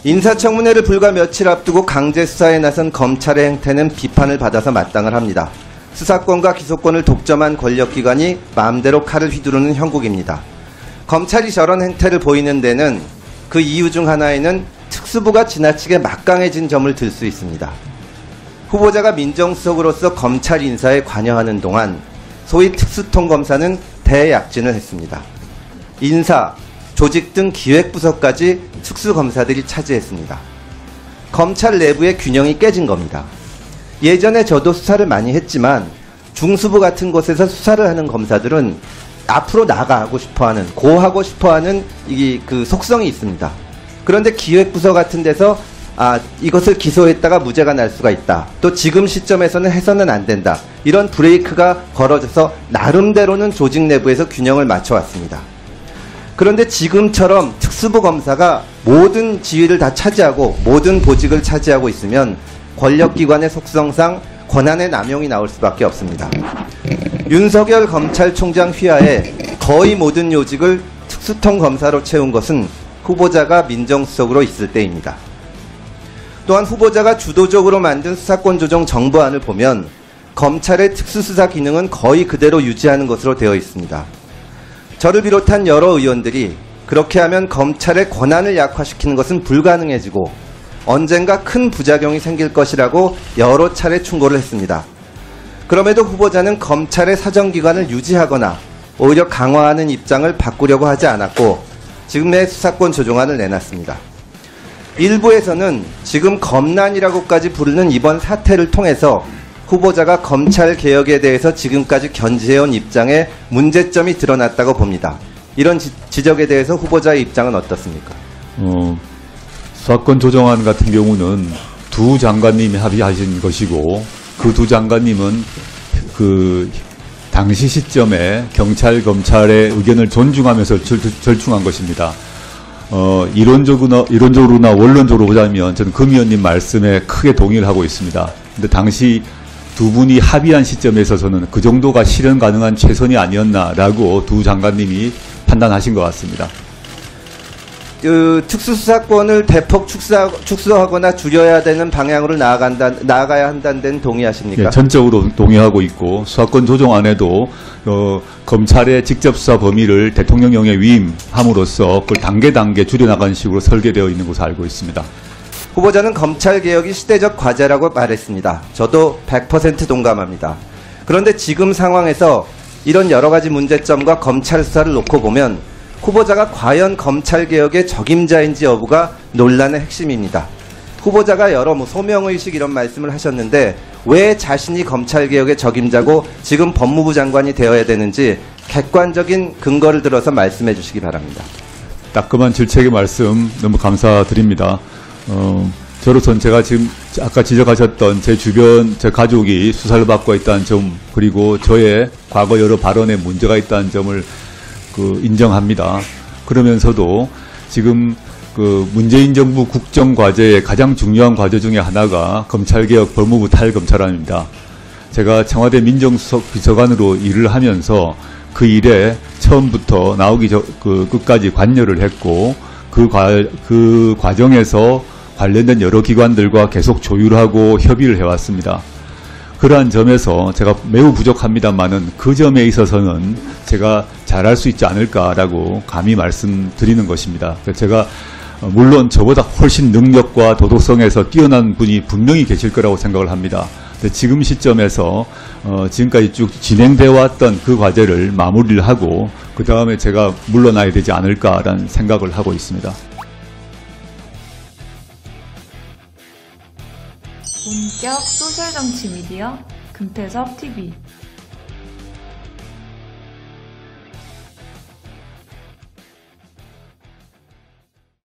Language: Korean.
인사청문회를 불과 며칠 앞두고 강제 수사에 나선 검찰의 행태는 비판을 받아서 마땅을 합니다. 수사권과 기소권을 독점한 권력기관이 마음대로 칼을 휘두르는 형국입니다. 검찰이 저런 행태를 보이는 데는 그 이유 중 하나에는 특수부가 지나치게 막강해진 점을 들 수 있습니다. 후보자가 민정수석으로서 검찰 인사에 관여하는 동안 소위 특수통검사는 대약진을 했습니다. 인사, 조직 등 기획부서까지 특수검사들이 차지했습니다. 검찰 내부의 균형이 깨진 겁니다. 예전에 저도 수사를 많이 했지만 중수부 같은 곳에서 수사를 하는 검사들은 앞으로 나가고 싶어하는, 고하고 싶어하는 그 속성이 있습니다. 그런데 기획부서 같은 데서 이것을 기소했다가 무죄가 날 수가 있다. 또 지금 시점에서는 해서는 안 된다. 이런 브레이크가 걸어져서 나름대로는 조직 내부에서 균형을 맞춰왔습니다. 그런데 지금처럼 특수부 검사가 모든 지위를 다 차지하고 모든 보직을 차지하고 있으면 권력기관의 속성상 권한의 남용이 나올 수밖에 없습니다. 윤석열 검찰총장 휘하에 거의 모든 요직을 특수통 검사로 채운 것은 후보자가 민정수석으로 있을 때입니다. 또한 후보자가 주도적으로 만든 수사권 조정 정부안을 보면 검찰의 특수수사 기능은 거의 그대로 유지하는 것으로 되어 있습니다. 저를 비롯한 여러 의원들이 그렇게 하면 검찰의 권한을 약화시키는 것은 불가능해지고 언젠가 큰 부작용이 생길 것이라고 여러 차례 충고를 했습니다. 그럼에도 후보자는 검찰의 사정기관을 유지하거나 오히려 강화하는 입장을 바꾸려고 하지 않았고 지금의 수사권 조정안을 내놨습니다. 일부에서는 지금 검난이라고까지 부르는 이번 사태를 통해서 후보자가 검찰 개혁에 대해서 지금까지 견지해온 입장에 문제점이 드러났다고 봅니다. 이런 지적에 대해서 후보자의 입장은 어떻습니까? 수사권 조정안 같은 경우는 두 장관님이 합의하신 것이고 그 두 장관님은 그 당시 시점에 경찰, 검찰의 의견을 존중하면서 절충한 것입니다. 이론적으로나 원론적으로 보자면 저는 금 의원님 말씀에 크게 동의를 하고 있습니다. 근데 당시 두 분이 합의한 시점에서 저는 그 정도가 실현 가능한 최선이 아니었나라고 두 장관님이 판단하신 것 같습니다. 특수수사권을 대폭 축소하거나 줄여야 되는 방향으로 나아가야 한다는 데는 동의하십니까? 예, 전적으로 동의하고 있고 수사권 조정안에도 검찰의 직접 수사 범위를 대통령령에 위임함으로써 그걸 단계 줄여나가는 식으로 설계되어 있는 것으로 알고 있습니다. 후보자는 검찰개혁이 시대적 과제라고 말했습니다. 저도 100% 동감합니다. 그런데 지금 상황에서 이런 여러 가지 문제점과 검찰 수사를 놓고 보면 후보자가 과연 검찰개혁의 적임자인지 여부가 논란의 핵심입니다. 후보자가 여러 소명의식 이런 말씀을 하셨는데 왜 자신이 검찰개혁의 적임자고 지금 법무부 장관이 되어야 되는지 객관적인 근거를 들어서 말씀해 주시기 바랍니다. 따끔한 질책의 말씀 너무 감사드립니다. 저로서는 제가 지금 아까 지적하셨던 제 주변 제 가족이 수사를 받고 있다는 점 그리고 저의 과거 여러 발언에 문제가 있다는 점을 인정합니다. 그러면서도 지금 문재인 정부 국정과제의 가장 중요한 과제 중에 하나가 검찰개혁 법무부 탈검찰안입니다. 제가 청와대 민정수석 비서관으로 일을 하면서 그 일에 처음부터 나오기 끝까지 관여를 했고 그 과정에서 관련된 여러 기관들과 계속 조율하고 협의를 해왔습니다. 그러한 점에서 제가 매우 부족합니다만은 그 점에 있어서는 제가 잘할 수 있지 않을까라고 감히 말씀드리는 것입니다. 제가 물론 저보다 훨씬 능력과 도덕성에서 뛰어난 분이 분명히 계실 거라고 생각을 합니다. 근데 지금 시점에서 지금까지 쭉 진행되어 왔던 그 과제를 마무리를 하고 그 다음에 제가 물러나야 되지 않을까라는 생각을 하고 있습니다. 본격 소셜정치 미디어 금태섭 TV